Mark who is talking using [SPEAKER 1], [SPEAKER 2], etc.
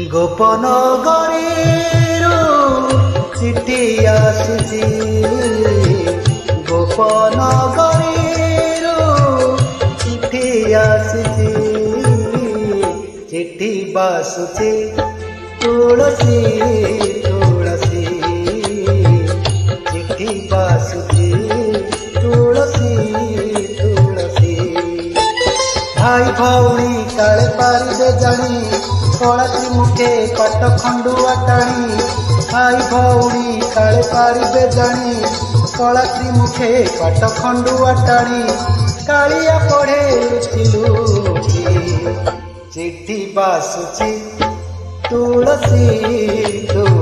[SPEAKER 1] ଗୋପନଗରୀରୁ ଚିଠି ଆସୁଛି, ଗୋପନଗରୀରୁ ଚିଠି ଆସୁଛି, ଚିଠି ବାସୁଛି ତୁଳସୀ ତୁଳସୀ, ଚିଠି ବାସୁଛି ତୁଳସୀ ତୁଳସୀ। ଭାଇ ଭଉଣୀ କାଳେ ପାରିବେ ଜାଣି, କଳାତି ମୁଖେ ପାଟ ଖଣ୍ଡୁଆ ଟାଣି। ଭାଇ ଭଉଣୀ କାଳେ ପାରିବେ ଜାଣି, କଳାତି ମୁଖେ ପାଟ ଖଣ୍ଡୁଆ ଟାଣି। କାଳିଆ ପଢ଼େ ଲୁଚି ଲୁଚି, ଚିଠି ବାସୁଛି ତୁଳସୀ ତୁଳସୀ।